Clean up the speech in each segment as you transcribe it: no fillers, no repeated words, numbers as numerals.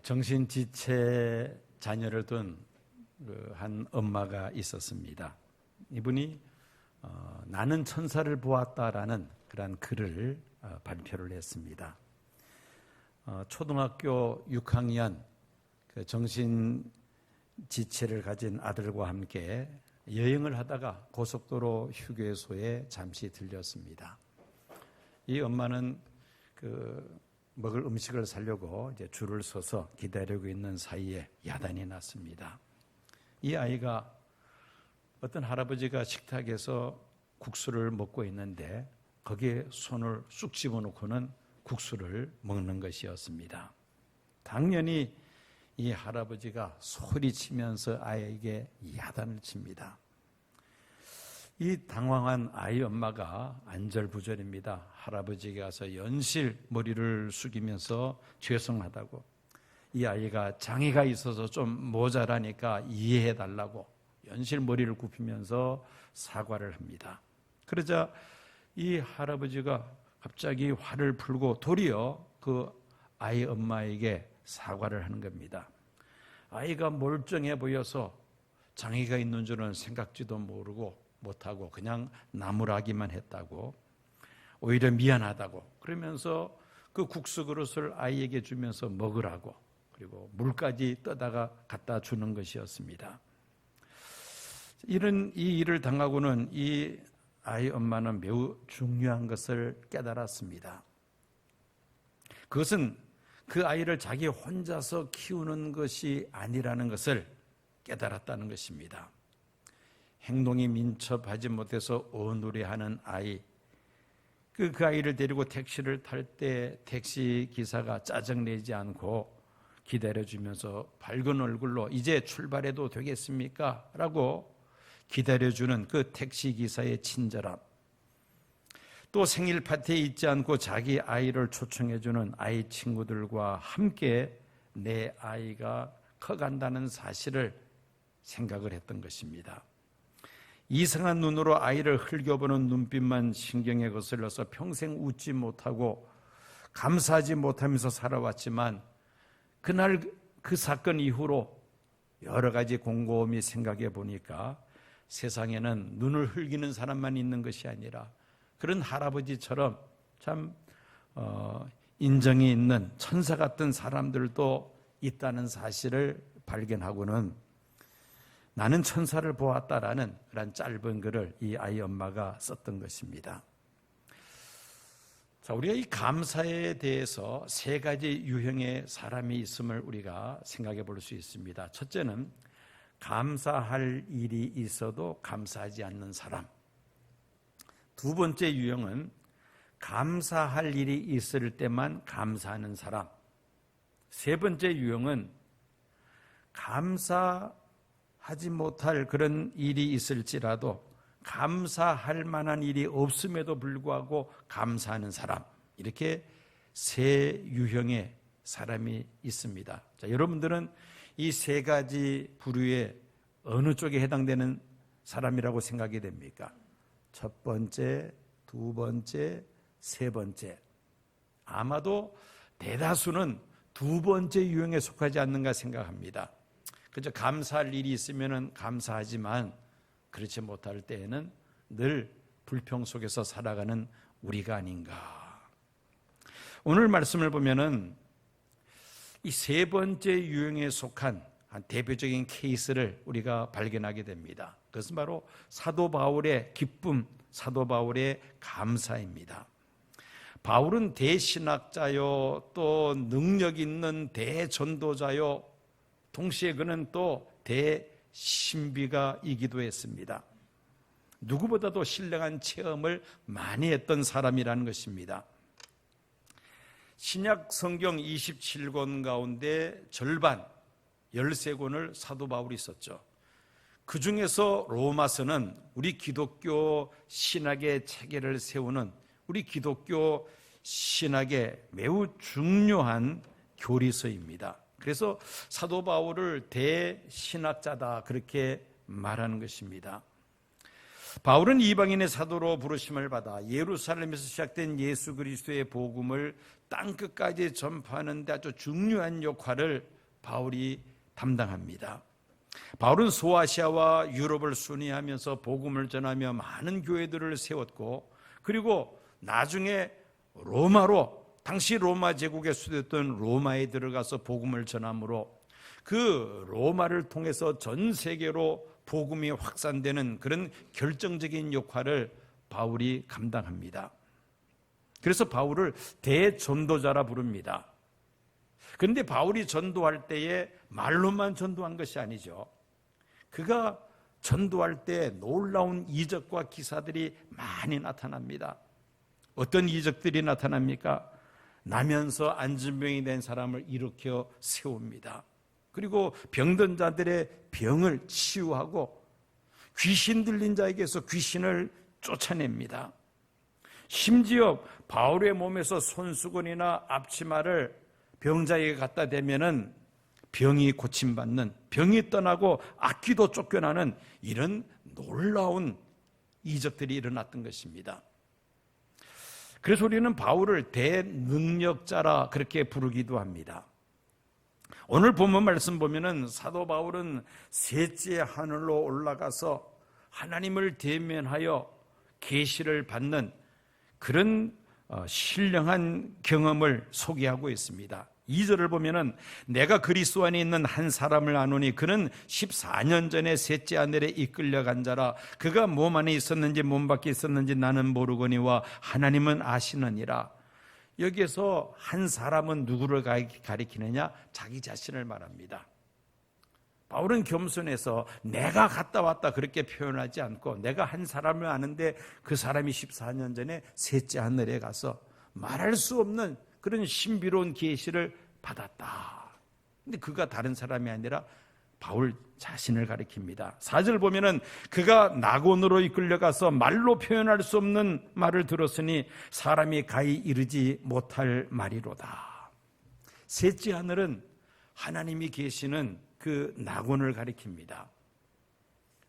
정신지체 자녀를 둔 한 엄마가 있었습니다. 이분이 나는 천사를 보았다라는 그런 글을 발표를 했습니다. 초등학교 6학년 정신지체를 가진 아들과 함께 여행을 하다가 고속도로 휴게소에 잠시 들렸습니다. 이 엄마는 먹을 음식을 사려고 이제 줄을 서서 기다리고 있는 사이에 야단이 났습니다. 이 아이가 어떤 할아버지가 식탁에서 국수를 먹고 있는데 거기에 손을 쑥 집어넣고는 국수를 먹는 것이었습니다. 당연히 이 할아버지가 소리치면서 아이에게 야단을 칩니다. 이 당황한 아이 엄마가 안절부절입니다. 할아버지에게 가서 연실 머리를 숙이면서 죄송하다고, 이 아이가 장애가 있어서 좀 모자라니까 이해해달라고 연실 머리를 굽히면서 사과를 합니다. 그러자 이 할아버지가 갑자기 화를 풀고 도리어 그 아이 엄마에게 사과를 하는 겁니다. 아이가 멀쩡해 보여서 장애가 있는 줄은 생각지도 모르고 못하고 그냥 나무라기만 했다고, 오히려 미안하다고 그러면서 그 국수 그릇을 아이에게 주면서 먹으라고, 그리고 물까지 떠다가 갖다 주는 것이었습니다. 이 일을 당하고는 이 아이 엄마는 매우 중요한 것을 깨달았습니다. 그것은 그 아이를 자기 혼자서 키우는 것이 아니라는 것을 깨달았다는 것입니다. 행동이 민첩하지 못해서 어눌해하는 아이, 그 아이를 데리고 택시를 탈 때 택시 기사가 짜증내지 않고 기다려주면서 밝은 얼굴로 이제 출발해도 되겠습니까? 라고 기다려주는 그 택시 기사의 친절함, 또 생일 파티에 있지 않고 자기 아이를 초청해주는 아이 친구들과 함께 내 아이가 커간다는 사실을 생각을 했던 것입니다. 이상한 눈으로 아이를 흘겨보는 눈빛만 신경에 거슬러서 평생 웃지 못하고 감사하지 못하면서 살아왔지만 그날 그 사건 이후로 여러 가지 곰곰이 생각해 보니까 세상에는 눈을 흘기는 사람만 있는 것이 아니라 그런 할아버지처럼 참 인정이 있는 천사 같은 사람들도 있다는 사실을 발견하고는 나는 천사를 보았다라는 그런 짧은 글을 이 아이 엄마가 썼던 것입니다. 자, 우리가 이 감사에 대해서 세 가지 유형의 사람이 있음을 우리가 생각해 볼 수 있습니다. 첫째는 감사할 일이 있어도 감사하지 않는 사람. 두 번째 유형은 감사할 일이 있을 때만 감사하는 사람. 세 번째 유형은 감사하지 못할 그런 일이 있을지라도 감사할 만한 일이 없음에도 불구하고 감사하는 사람, 이렇게 세 유형의 사람이 있습니다. 자, 여러분들은 이 세 가지 부류에 어느 쪽에 해당되는 사람이라고 생각이 됩니까? 첫 번째, 두 번째, 세 번째. 아마도 대다수는 두 번째 유형에 속하지 않는가 생각합니다. 그저 감사할 일이 있으면 감사하지만 그렇지 못할 때에는 늘 불평 속에서 살아가는 우리가 아닌가. 오늘 말씀을 보면은 이 세 번째 유형에 속한 한 대표적인 케이스를 우리가 발견하게 됩니다. 그것은 바로 사도 바울의 기쁨, 사도 바울의 감사입니다. 바울은 대신학자요, 또 능력 있는 대전도자요, 동시에 그는 또 대신비가이기도 했습니다. 누구보다도 신령한 체험을 많이 했던 사람이라는 것입니다. 신약 성경 27권 가운데 절반 13권을 사도 바울이 썼죠. 그 중에서 로마서는 우리 기독교 신학의 체계를 세우는 우리 기독교 신학의 매우 중요한 교리서입니다. 그래서 사도 바울을 대신학자다 그렇게 말하는 것입니다. 바울은 이방인의 사도로 부르심을 받아 예루살렘에서 시작된 예수 그리스도의 복음을 땅끝까지 전파하는 데 아주 중요한 역할을 바울이 담당합니다. 바울은 소아시아와 유럽을 순회하면서 복음을 전하며 많은 교회들을 세웠고, 그리고 나중에 로마로, 당시 로마 제국의 수도였던 로마에 들어가서 복음을 전함으로 그 로마를 통해서 전 세계로 복음이 확산되는 그런 결정적인 역할을 바울이 감당합니다. 그래서 바울을 대전도자라 부릅니다. 그런데 바울이 전도할 때에 말로만 전도한 것이 아니죠. 그가 전도할 때 놀라운 이적과 기사들이 많이 나타납니다. 어떤 이적들이 나타납니까? 나면서 안진병이 된 사람을 일으켜 세웁니다. 그리고 병든 자들의 병을 치유하고 귀신 들린 자에게서 귀신을 쫓아냅니다. 심지어 바울의 몸에서 손수건이나 앞치마를 병자에게 갖다 대면은 병이 고침받는, 병이 떠나고 악귀도 쫓겨나는 이런 놀라운 이적들이 일어났던 것입니다. 그래서 우리는 바울을 대능력자라 그렇게 부르기도 합니다. 오늘 본문 말씀 보면은 사도 바울은 셋째 하늘로 올라가서 하나님을 대면하여 계시를 받는 그런 신령한 경험을 소개하고 있습니다. 2절을 보면은 내가 그리스도 안에 있는 한 사람을 아노니 그는 14년 전에 셋째 하늘에 이끌려간 자라. 그가 몸 안에 있었는지 몸 밖에 있었는지 나는 모르거니와 하나님은 아시느니라. 여기에서 한 사람은 누구를 가리키느냐? 자기 자신을 말합니다. 바울은 겸손해서 내가 갔다 왔다 그렇게 표현하지 않고 내가 한 사람을 아는데 그 사람이 14년 전에 셋째 하늘에 가서 말할 수 없는 그런 신비로운 계시를 받았다. 근데 그가 다른 사람이 아니라 바울 자신을 가리킵니다. 4절 보면은 그가 낙원으로 이끌려가서 말로 표현할 수 없는 말을 들었으니 사람이 가히 이르지 못할 말이로다. 셋째 하늘은 하나님이 계시는 그 낙원을 가리킵니다.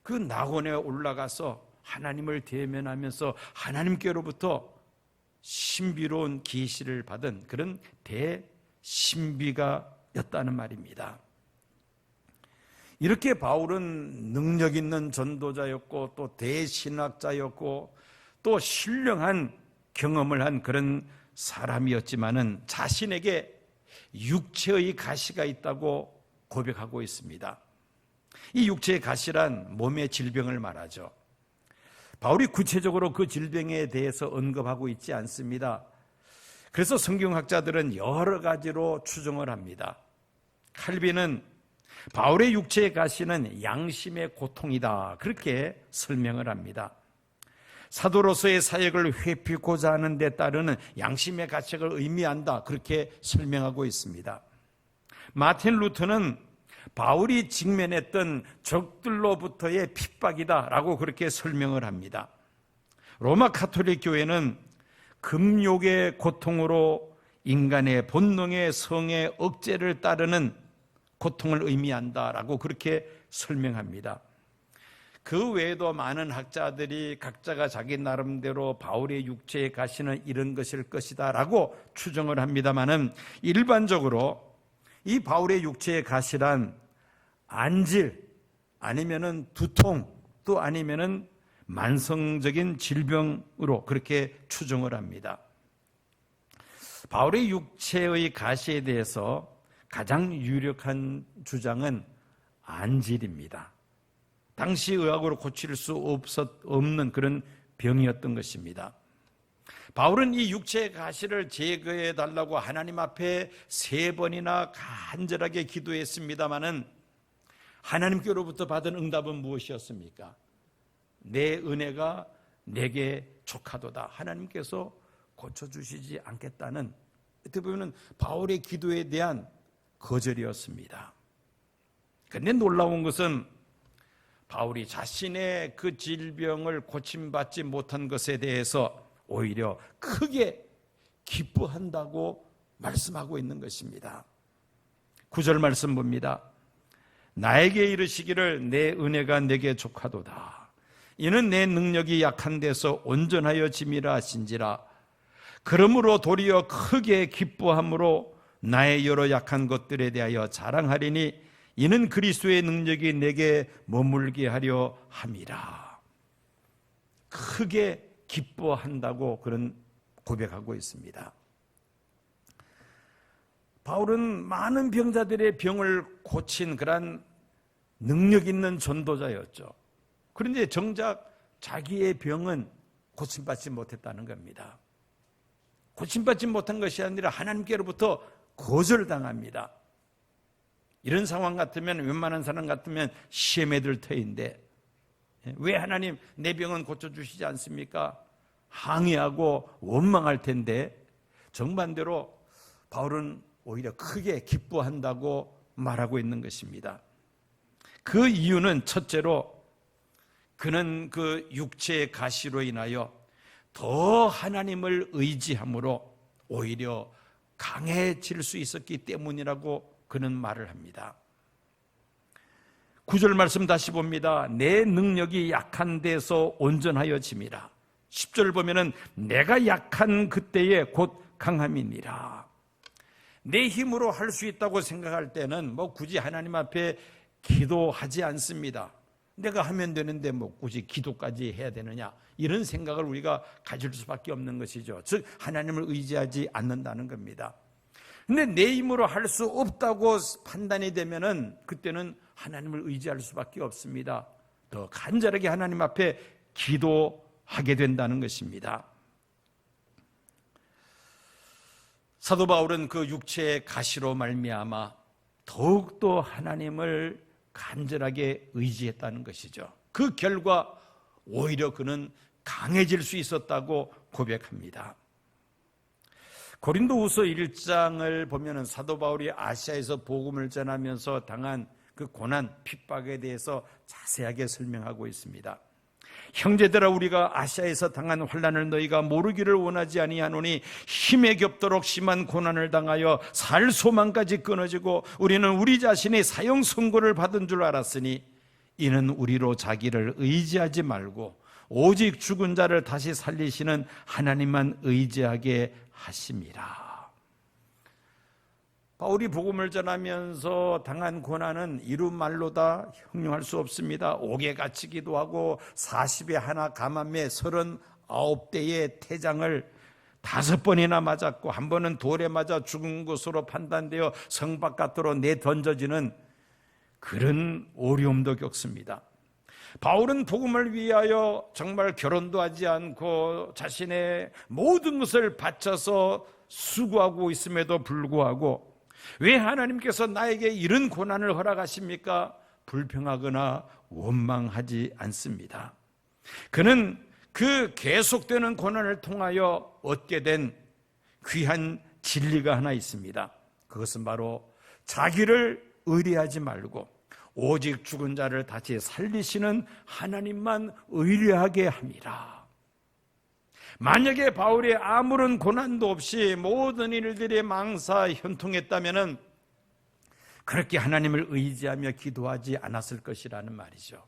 그 낙원에 올라가서 하나님을 대면하면서 하나님께로부터 신비로운 계시를 받은 그런 대신비가였다는 말입니다. 이렇게 바울은 능력 있는 전도자였고 또 대신학자였고 또 신령한 경험을 한 그런 사람이었지만은 자신에게 육체의 가시가 있다고 고백하고 있습니다. 이 육체의 가시란 몸의 질병을 말하죠. 바울이 구체적으로 그 질병에 대해서 언급하고 있지 않습니다. 그래서 성경학자들은 여러 가지로 추정을 합니다. 칼빈은 바울의 육체의 가시는 양심의 고통이다 그렇게 설명을 합니다. 사도로서의 사역을 회피고자 하는 데 따르는 양심의 가책을 의미한다 그렇게 설명하고 있습니다. 마틴 루터는 바울이 직면했던 적들로부터의 핍박이다라고 그렇게 설명을 합니다. 로마 가톨릭 교회는 금욕의 고통으로 인간의 본능의 성의 억제를 따르는 고통을 의미한다라고 그렇게 설명합니다. 그 외에도 많은 학자들이 각자가 자기 나름대로 바울의 육체의 가시는 이런 것일 것이다 라고 추정을 합니다만은 일반적으로 이 바울의 육체의 가시란 안질 아니면은 두통 또 아니면은 만성적인 질병으로 그렇게 추정을 합니다. 바울의 육체의 가시에 대해서 가장 유력한 주장은 안질입니다. 당시 의학으로 고칠 수 없는 그런 병이었던 것입니다. 바울은 이 육체의 가시를 제거해 달라고 하나님 앞에 3번이나 간절하게 기도했습니다마는 하나님께로부터 받은 응답은 무엇이었습니까? 내 은혜가 내게 족하도다. 하나님께서 고쳐주시지 않겠다는, 어떻게 보면 바울의 기도에 대한 거절이었습니다. 그런데 놀라운 것은 바울이 자신의 그 질병을 고침받지 못한 것에 대해서 오히려 크게 기뻐한다고 말씀하고 있는 것입니다. 9절 말씀 봅니다. 나에게 이르시기를 내 은혜가 내게 족하도다. 이는 내 능력이 약한 데서 온전하여 짐이라 하신지라. 그러므로 도리어 크게 기뻐함으로 나의 여러 약한 것들에 대하여 자랑하리니 이는 그리스도의 능력이 내게 머물게 하려 함이라. 크게 기뻐한다고 그런 고백하고 있습니다. 바울은 많은 병자들의 병을 고친 그런 능력 있는 전도자였죠. 그런데 정작 자기의 병은 고침받지 못했다는 겁니다. 고침받지 못한 것이 아니라 하나님께로부터 거절당합니다. 이런 상황 같으면, 웬만한 사람 같으면 시험에 들 터인데 왜 하나님 내 병은 고쳐주시지 않습니까? 항의하고 원망할 텐데, 정반대로 바울은 오히려 크게 기뻐한다고 말하고 있는 것입니다. 그 이유는 첫째로 그는 그 육체의 가시로 인하여 더 하나님을 의지함으로 오히려 강해질 수 있었기 때문이라고 그는 말을 합니다. 9절 말씀 다시 봅니다. 내 능력이 약한 데서 온전하여짐이라. 10절 보면은 내가 약한 그때에 곧 강함이니라. 내 힘으로 할 수 있다고 생각할 때는 굳이 하나님 앞에 기도하지 않습니다. 내가 하면 되는데 굳이 기도까지 해야 되느냐, 이런 생각을 우리가 가질 수밖에 없는 것이죠. 즉 하나님을 의지하지 않는다는 겁니다. 근데 내 힘으로 할 수 없다고 판단이 되면은 그때는 하나님을 의지할 수밖에 없습니다. 더 간절하게 하나님 앞에 기도하게 된다는 것입니다. 사도 바울은 그 육체의 가시로 말미암아 더욱더 하나님을 간절하게 의지했다는 것이죠. 그 결과 오히려 그는 강해질 수 있었다고 고백합니다. 고린도후서 1장을 보면은 사도 바울이 아시아에서 복음을 전하면서 당한 그 고난, 핍박에 대해서 자세하게 설명하고 있습니다. 형제들아, 우리가 아시아에서 당한 환난을 너희가 모르기를 원하지 아니하노니 힘에 겹도록 심한 고난을 당하여 살 소망까지 끊어지고 우리는 우리 자신이 사형 선고를 받은 줄 알았으니 이는 우리로 자기를 의지하지 말고 오직 죽은 자를 다시 살리시는 하나님만 의지하게 하심이라. 바울이 복음을 전하면서 당한 고난은 이루 말로 다 형용할 수 없습니다. 옥에 갇히기도 하고 40에 하나 감암에 39대의 태장을 5번이나 맞았고 한 번은 돌에 맞아 죽은 것으로 판단되어 성 바깥으로 내던져지는 그런 어려움도 겪습니다. 바울은 복음을 위하여 정말 결혼도 하지 않고 자신의 모든 것을 바쳐서 수고하고 있음에도 불구하고 왜 하나님께서 나에게 이런 고난을 허락하십니까? 불평하거나 원망하지 않습니다. 그는 그 계속되는 고난을 통하여 얻게 된 귀한 진리가 하나 있습니다. 그것은 바로 자기를 의뢰하지 말고 오직 죽은 자를 다시 살리시는 하나님만 의뢰하게 함이라. 만약에 바울이 아무런 고난도 없이 모든 일들이 망사 현통했다면 그렇게 하나님을 의지하며 기도하지 않았을 것이라는 말이죠.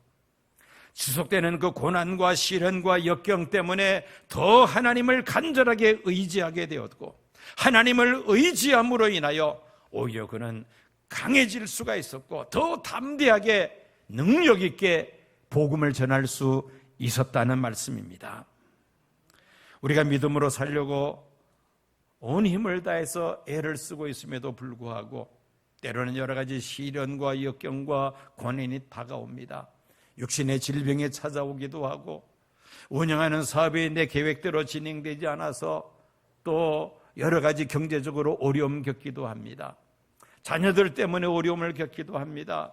지속되는 그 고난과 시련과 역경 때문에 더 하나님을 간절하게 의지하게 되었고 하나님을 의지함으로 인하여 오히려 그는 강해질 수가 있었고 더 담대하게 능력 있게 복음을 전할 수 있었다는 말씀입니다. 우리가 믿음으로 살려고 온 힘을 다해서 애를 쓰고 있음에도 불구하고 때로는 여러 가지 시련과 역경과 고난이 다가옵니다. 육신의 질병이 찾아오기도 하고 운영하는 사업이 내 계획대로 진행되지 않아서 또 여러 가지 경제적으로 어려움 겪기도 합니다. 자녀들 때문에 어려움을 겪기도 합니다.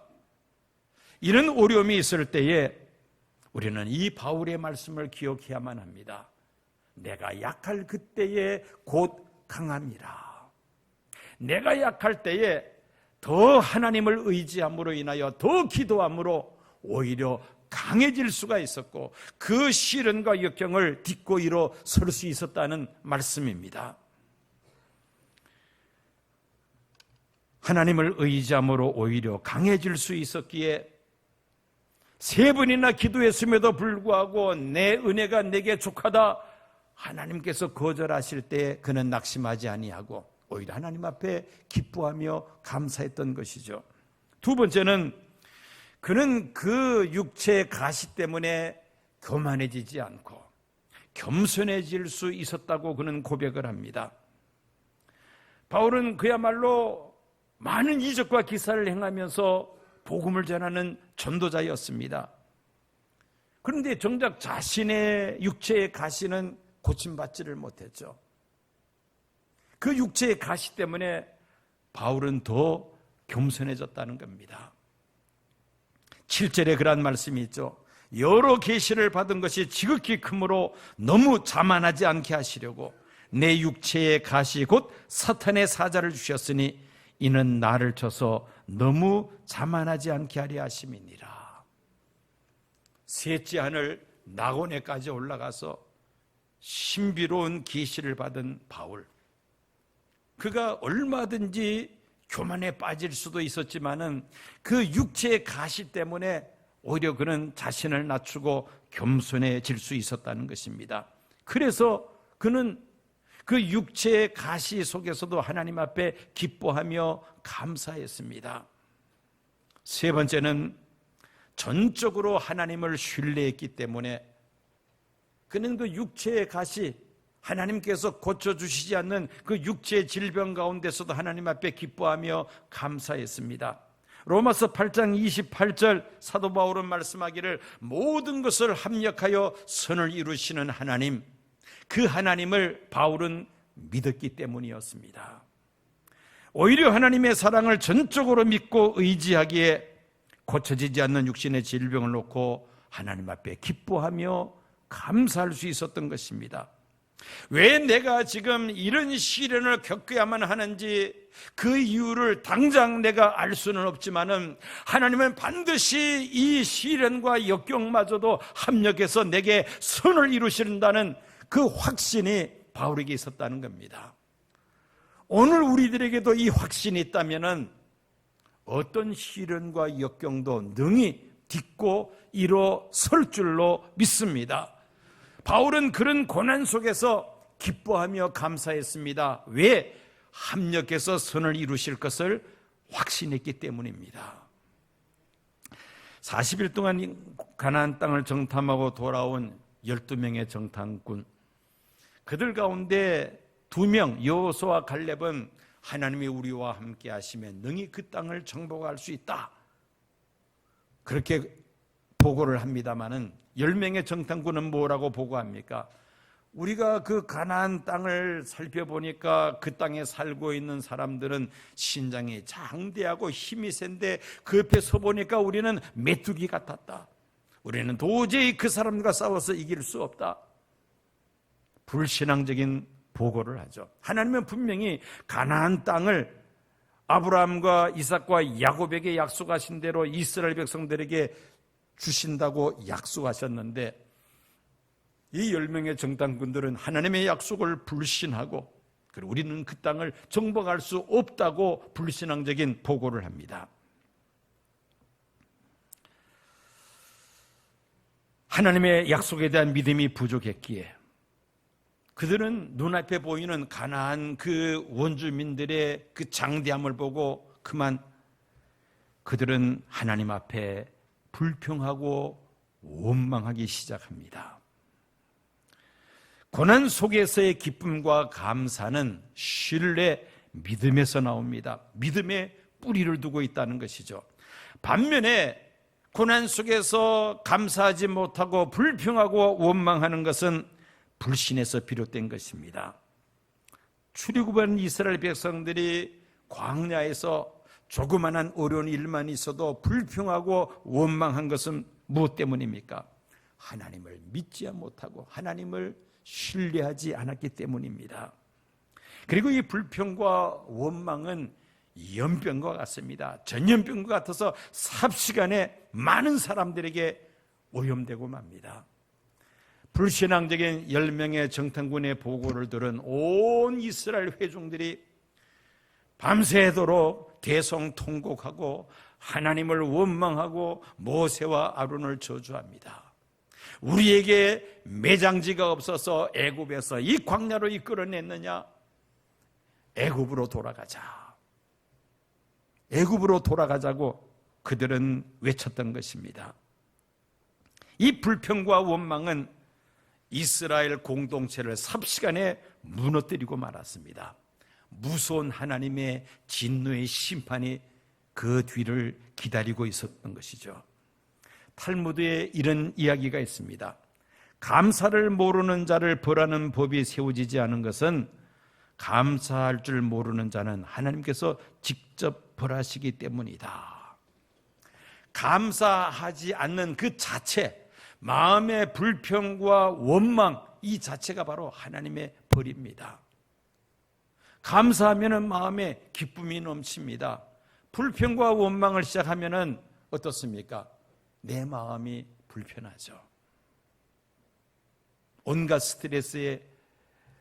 이런 어려움이 있을 때에 우리는 이 바울의 말씀을 기억해야만 합니다. 내가 약할 그때에 곧 강함이라. 내가 약할 때에 더 하나님을 의지함으로 인하여 더 기도함으로 오히려 강해질 수가 있었고 그 시련과 역경을 딛고 일어설 수 있었다는 말씀입니다. 하나님을 의지함으로 오히려 강해질 수 있었기에 3번이나 기도했음에도 불구하고 내 은혜가 내게 족하다 하나님께서 거절하실 때 그는 낙심하지 아니하고 오히려 하나님 앞에 기뻐하며 감사했던 것이죠. 두 번째는 그는 그 육체의 가시 때문에 교만해지지 않고 겸손해질 수 있었다고 그는 고백을 합니다. 바울은 그야말로 많은 이적과 기사를 행하면서 복음을 전하는 전도자였습니다. 그런데 정작 자신의 육체의 가시는 고침받지를 못했죠. 그 육체의 가시 때문에 바울은 더 겸손해졌다는 겁니다. 7절에 그런 말씀이 있죠. 여러 계시를 받은 것이 지극히 크므로 너무 자만하지 않게 하시려고 내 육체의 가시 곧 사탄의 사자를 주셨으니 이는 나를 쳐서 너무 자만하지 않게 하려 하심이니라. 셋째 하늘 낙원에까지 올라가서 신비로운 계시를 받은 바울, 그가 얼마든지 교만에 빠질 수도 있었지만은 그 육체의 가시 때문에 오히려 그는 자신을 낮추고 겸손해질 수 있었다는 것입니다. 그래서 그는 그 육체의 가시 속에서도 하나님 앞에 기뻐하며 감사했습니다. 세 번째는 전적으로 하나님을 신뢰했기 때문에 그는 그 육체의 가시, 하나님께서 고쳐주시지 않는 그 육체의 질병 가운데서도 하나님 앞에 기뻐하며 감사했습니다. 로마서 8장 28절 사도 바울은 말씀하기를 모든 것을 합력하여 선을 이루시는 하나님, 그 하나님을 바울은 믿었기 때문이었습니다. 오히려 하나님의 사랑을 전적으로 믿고 의지하기에 고쳐지지 않는 육신의 질병을 놓고 하나님 앞에 기뻐하며 감사할 수 있었던 것입니다. 왜 내가 지금 이런 시련을 겪어야만 하는지 그 이유를 당장 내가 알 수는 없지만은 하나님은 반드시 이 시련과 역경마저도 합력해서 내게 선을 이루신다는 그 확신이 바울에게 있었다는 겁니다. 오늘 우리들에게도 이 확신이 있다면은 어떤 시련과 역경도 능히 딛고 일어설 줄로 믿습니다. 바울은 그런 고난 속에서 기뻐하며 감사했습니다. 왜? 합력해서 선을 이루실 것을 확신했기 때문입니다. 40일 동안 가나안 땅을 정탐하고 돌아온 12명의 정탐꾼, 그들 가운데 2명 여호수아와 갈렙은 하나님이 우리와 함께 하시면 능히 그 땅을 정복할 수 있다, 그렇게 보고를 합니다마는 10명의 정탐꾼은 뭐라고 보고합니까? 우리가 그 가나안 땅을 살펴보니까 그 땅에 살고 있는 사람들은 신장이 장대하고 힘이 센데 그 옆에 서보니까 우리는 메뚜기 같았다. 우리는 도저히 그 사람과 싸워서 이길 수 없다. 불신앙적인 보고를 하죠. 하나님은 분명히 가나안 땅을 아브라함과 이삭과 야곱에게 약속하신 대로 이스라엘 백성들에게 주신다고 약속하셨는데 이 10명의 정탐꾼들은 하나님의 약속을 불신하고 그리고 우리는 그 땅을 정복할 수 없다고 불신앙적인 보고를 합니다. 하나님의 약속에 대한 믿음이 부족했기에 그들은 눈앞에 보이는 가나안 그 원주민들의 그 장대함을 보고 그만 그들은 하나님 앞에 불평하고 원망하기 시작합니다. 고난 속에서의 기쁨과 감사는 신뢰, 믿음에서 나옵니다. 믿음에 뿌리를 두고 있다는 것이죠. 반면에 고난 속에서 감사하지 못하고 불평하고 원망하는 것은 불신에서 비롯된 것입니다. 출애굽한 이스라엘 백성들이 광야에서 조그만한 어려운 일만 있어도 불평하고 원망한 것은 무엇 때문입니까? 하나님을 믿지 못하고 하나님을 신뢰하지 않았기 때문입니다. 그리고 이 불평과 원망은 연병과 같습니다. 전염병과 같아서 삽시간에 많은 사람들에게 오염되고 맙니다. 불신앙적인 10명의 정탐꾼의 보고를 들은 온 이스라엘 회중들이 밤새도록 대성통곡하고 하나님을 원망하고 모세와 아론을 저주합니다. 우리에게 매장지가 없어서 애굽에서 이 광야로 이끌어냈느냐? 애굽으로 돌아가자. 애굽으로 돌아가자고 그들은 외쳤던 것입니다. 이 불평과 원망은 이스라엘 공동체를 삽시간에 무너뜨리고 말았습니다. 무서운 하나님의 진노의 심판이 그 뒤를 기다리고 있었던 것이죠. 탈무드에 이런 이야기가 있습니다. 감사를 모르는 자를 벌하는 법이 세워지지 않은 것은 감사할 줄 모르는 자는 하나님께서 직접 벌하시기 때문이다. 감사하지 않는 그 자체, 마음의 불평과 원망, 이 자체가 바로 하나님의 벌입니다. 감사하면 마음에 기쁨이 넘칩니다. 불평과 원망을 시작하면 어떻습니까? 내 마음이 불편하죠. 온갖 스트레스에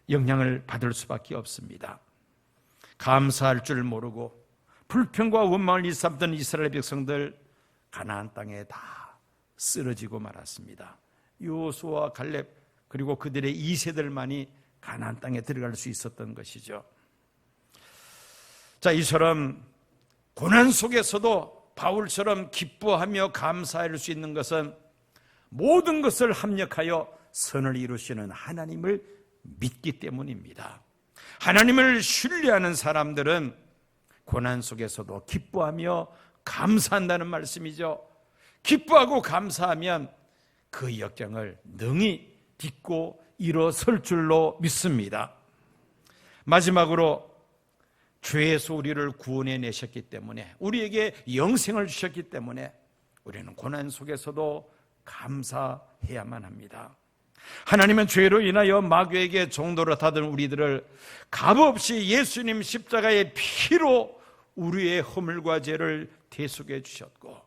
영향을 받을 수밖에 없습니다. 감사할 줄 모르고 불평과 원망을 일삼던 이스라엘 백성들, 가나안 땅에 다 쓰러지고 말았습니다. 여호수아와 갈렙 그리고 그들의 2세들만이 가나안 땅에 들어갈 수 있었던 것이죠. 자, 이처럼 고난 속에서도 바울처럼 기뻐하며 감사할 수 있는 것은 모든 것을 합력하여 선을 이루시는 하나님을 믿기 때문입니다. 하나님을 신뢰하는 사람들은 고난 속에서도 기뻐하며 감사한다는 말씀이죠. 기뻐하고 감사하면 그 역경을 능히 딛고 일어설 줄로 믿습니다. 마지막으로 죄에서 우리를 구원해 내셨기 때문에, 우리에게 영생을 주셨기 때문에 우리는 고난 속에서도 감사해야만 합니다. 하나님은 죄로 인하여 마귀에게 종노릇하던 우리들을 값없이 예수님 십자가의 피로 우리의 허물과 죄를 대속해 주셨고,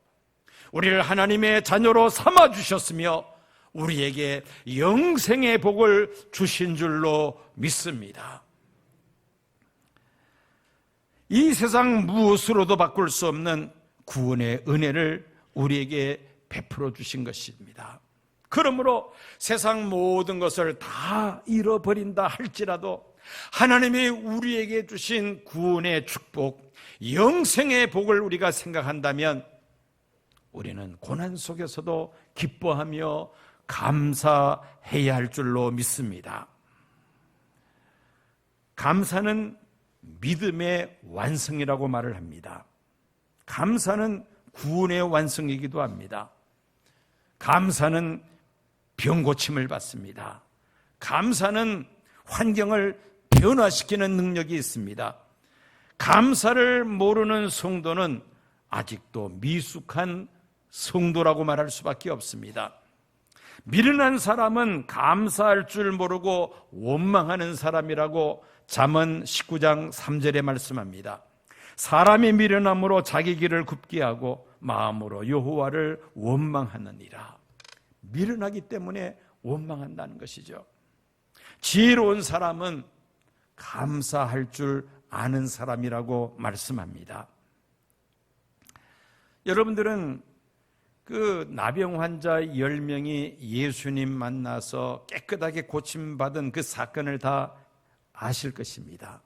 우리를 하나님의 자녀로 삼아 주셨으며 우리에게 영생의 복을 주신 줄로 믿습니다. 이 세상 무엇으로도 바꿀 수 없는 구원의 은혜를 우리에게 베풀어 주신 것입니다. 그러므로 세상 모든 것을 다 잃어버린다 할지라도 하나님이 우리에게 주신 구원의 축복, 영생의 복을 우리가 생각한다면 우리는 고난 속에서도 기뻐하며 감사해야 할 줄로 믿습니다. 감사는 믿음의 완성이라고 말을 합니다. 감사는 구원의 완성이기도 합니다. 감사는 병 고침을 받습니다. 감사는 환경을 변화시키는 능력이 있습니다. 감사를 모르는 성도는 아직도 미숙한 성도라고 말할 수밖에 없습니다. 미련한 사람은 감사할 줄 모르고 원망하는 사람이라고 잠언 19장 3절에 말씀합니다. 사람이 미련함으로 자기 길을 굽게 하고 마음으로 여호와를 원망하느니라. 미련하기 때문에 원망한다는 것이죠. 지혜로운 사람은 감사할 줄 아는 사람이라고 말씀합니다. 여러분들은 그 나병 환자 10명이 예수님 만나서 깨끗하게 고침받은 그 사건을 다 아실 것입니다.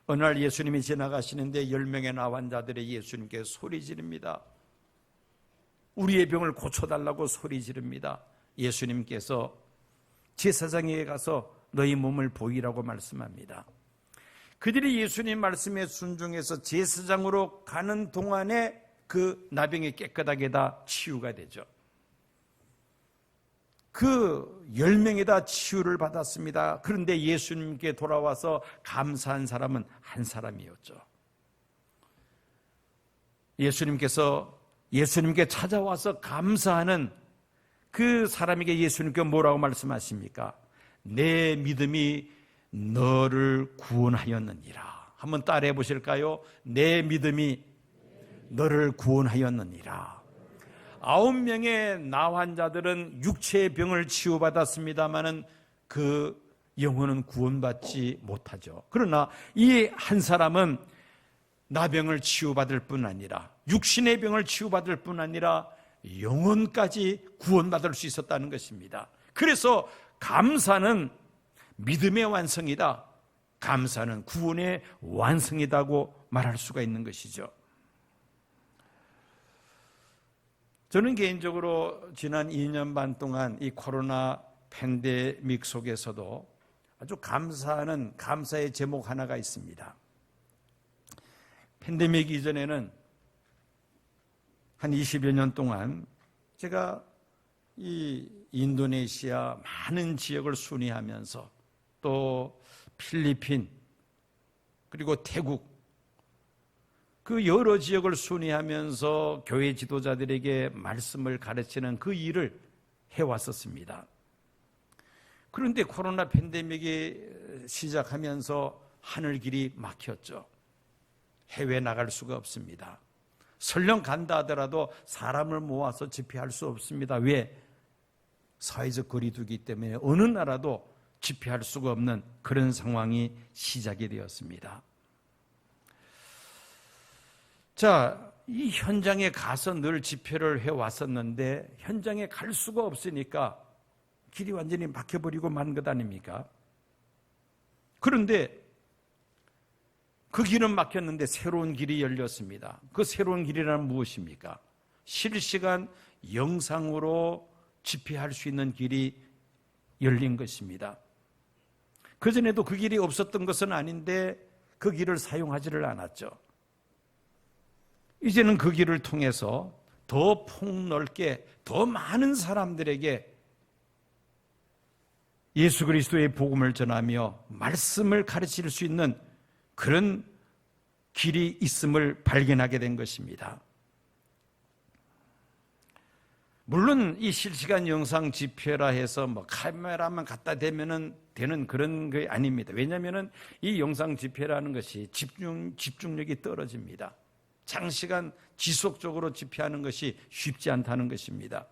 어느 날 예수님이 지나가시는데 10명의 나환자들이 예수님께 소리 지릅니다. 우리의 병을 고쳐달라고 소리 지릅니다. 예수님께서 제사장에게 가서 너희 몸을 보이라고 말씀합니다. 그들이 예수님 말씀에 순종해서 제사장으로 가는 동안에 그 나병이 깨끗하게 다 치유가 되죠. 그 10명이 다 치유를 받았습니다. 그런데 예수님께 돌아와서 감사한 사람은 한 사람이었죠. 예수님께 찾아와서 감사하는 그 사람에게 예수님께 뭐라고 말씀하십니까? 내 믿음이 너를 구원하였느니라. 한번 따라해 보실까요? 내 믿음이 너를 구원하였느니라. 9명의 나환자들은 육체의 병을 치유받았습니다마는 그 영혼은 구원받지 못하죠. 그러나 이 한 사람은 나병을 치유받을 뿐 아니라, 육신의 병을 치유받을 뿐 아니라 영혼까지 구원받을 수 있었다는 것입니다. 그래서 감사는 믿음의 완성이다. 감사는 구원의 완성이라고 말할 수가 있는 것이죠. 저는 개인적으로 지난 2년 반 동안 이 코로나 팬데믹 속에서도 아주 감사하는 감사의 제목 하나가 있습니다. 팬데믹 이전에는 한 20여 년 동안 제가 이 인도네시아 많은 지역을 순회하면서 또 필리핀 그리고 태국 그 여러 지역을 순회하면서 교회 지도자들에게 말씀을 가르치는 그 일을 해왔었습니다. 그런데 코로나 팬데믹이 시작하면서 하늘길이 막혔죠. 해외 나갈 수가 없습니다. 설령 간다 하더라도 사람을 모아서 집회할 수 없습니다. 왜? 사회적 거리두기 때문에 어느 나라도 집회할 수가 없는 그런 상황이 시작이 되었습니다. 자, 이 현장에 가서 늘 집회를 해왔었는데 현장에 갈 수가 없으니까 길이 완전히 막혀버리고 만 것 아닙니까? 그런데 그 길은 막혔는데 새로운 길이 열렸습니다. 그 새로운 길이란 무엇입니까? 실시간 영상으로 집회할 수 있는 길이 열린 것입니다. 그전에도 그 길이 없었던 것은 아닌데 그 길을 사용하지를 않았죠. 이제는 그 길을 통해서 더 폭넓게 더 많은 사람들에게 예수 그리스도의 복음을 전하며 말씀을 가르칠 수 있는 그런 길이 있음을 발견하게 된 것입니다. 물론 이 실시간 영상 집회라 해서 카메라만 갖다 대면은 되는 그런 게 아닙니다. 왜냐하면 이 영상 집회라는 것이 집중력이 떨어집니다. 장시간 지속적으로 집회하는 것이 쉽지 않다는 것입니다.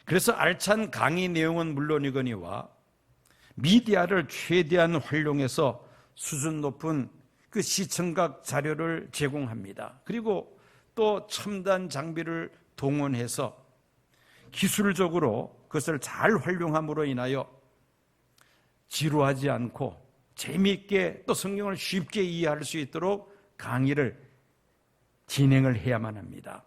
그래서 알찬 강의 내용은 물론이거니와 미디어를 최대한 활용해서 수준 높은 그 시청각 자료를 제공합니다. 그리고 또 첨단 장비를 동원해서 기술적으로 그것을 잘 활용함으로 인하여 지루하지 않고 재미있게 또 성경을 쉽게 이해할 수 있도록 강의를 진행을 해야만 합니다.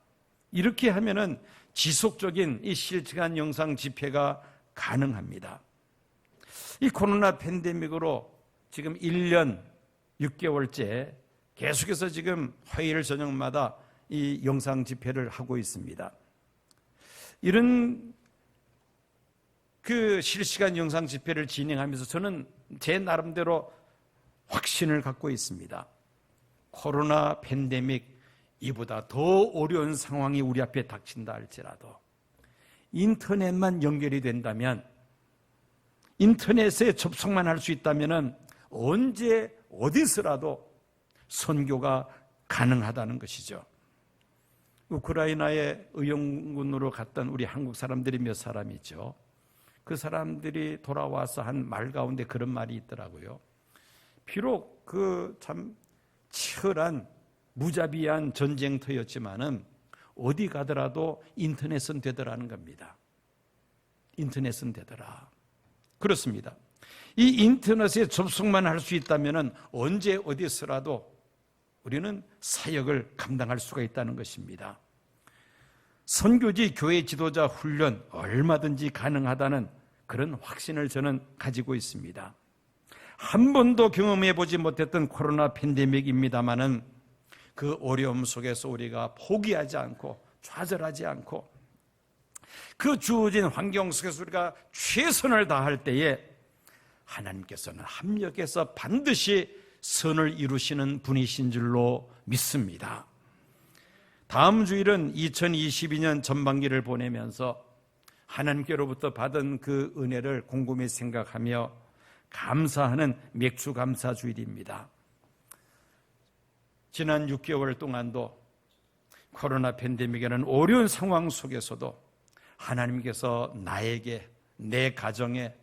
이렇게 하면은 지속적인 이 실시간 영상 집회가 가능합니다. 이 코로나 팬데믹으로 지금 1년 6개월째 계속해서 지금 화요일 저녁마다 이 영상 집회를 하고 있습니다. 이런 그 실시간 영상 집회를 진행하면서 저는 제 나름대로 확신을 갖고 있습니다. 코로나 팬데믹 이보다 더 어려운 상황이 우리 앞에 닥친다 할지라도 인터넷만 연결이 된다면, 인터넷에 접속만 할 수 있다면 언제 어디서라도 선교가 가능하다는 것이죠. 우크라이나에 의용군으로 갔던 우리 한국 사람들이 몇 사람이죠. 그 사람들이 돌아와서 한 말 가운데 그런 말이 있더라고요. 비록 그 참 치열한 무자비한 전쟁터였지만은 어디 가더라도 인터넷은 되더라는 겁니다. 인터넷은 되더라. 그렇습니다. 이 인터넷에 접속만 할 수 있다면은 언제 어디서라도 우리는 사역을 감당할 수가 있다는 것입니다. 선교지 교회 지도자 훈련 얼마든지 가능하다는 그런 확신을 저는 가지고 있습니다. 한 번도 경험해 보지 못했던 코로나 팬데믹입니다마는 그 어려움 속에서 우리가 포기하지 않고 좌절하지 않고 그 주어진 환경 속에서 우리가 최선을 다할 때에 하나님께서는 합력해서 반드시 선을 이루시는 분이신 줄로 믿습니다. 다음 주일은 2022년 전반기를 보내면서 하나님께로부터 받은 그 은혜를 곰곰이 생각하며 감사하는 맥주감사주일입니다. 지난 6개월 동안도 코로나 팬데믹이라는 어려운 상황 속에서도 하나님께서 나에게, 내 가정에,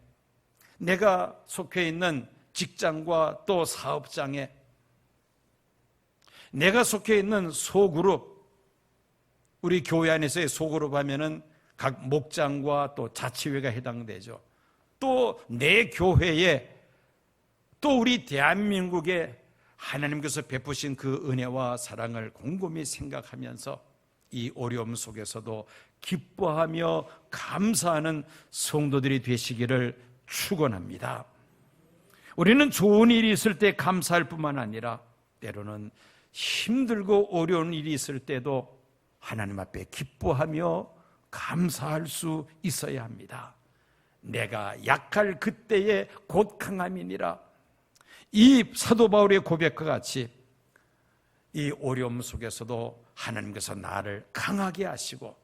내가 속해 있는 직장과 또 사업장에, 내가 속해 있는 소그룹, 우리 교회 안에서의 소그룹 하면은 각 목장과 또 자치회가 해당되죠. 또 내 교회에 또 우리 대한민국에 하나님께서 베푸신 그 은혜와 사랑을 곰곰이 생각하면서 이 어려움 속에서도 기뻐하며 감사하는 성도들이 되시기를 축원합니다. 우리는 좋은 일이 있을 때 감사할 뿐만 아니라 때로는 힘들고 어려운 일이 있을 때도 하나님 앞에 기뻐하며 감사할 수 있어야 합니다. 내가 약할 그때에 곧 강함이니라. 이 사도 바울의 고백과 같이 이 어려움 속에서도 하나님께서 나를 강하게 하시고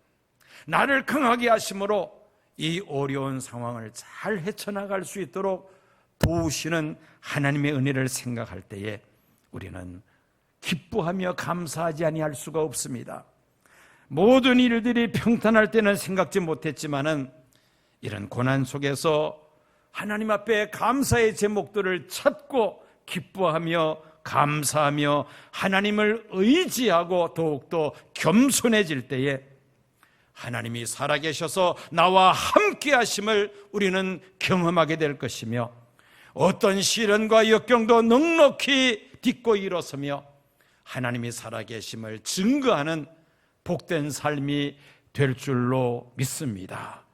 나를 강하게 하심으로 이 어려운 상황을 잘 헤쳐나갈 수 있도록 도우시는 하나님의 은혜를 생각할 때에 우리는 기뻐하며 감사하지 아니할 수가 없습니다. 모든 일들이 평탄할 때는 생각지 못했지만은 이런 고난 속에서 하나님 앞에 감사의 제목들을 찾고 기뻐하며 감사하며 하나님을 의지하고 더욱더 겸손해질 때에 하나님이 살아계셔서 나와 함께 하심을 우리는 경험하게 될 것이며 어떤 시련과 역경도 넉넉히 딛고 일어서며 하나님이 살아계심을 증거하는 복된 삶이 될 줄로 믿습니다.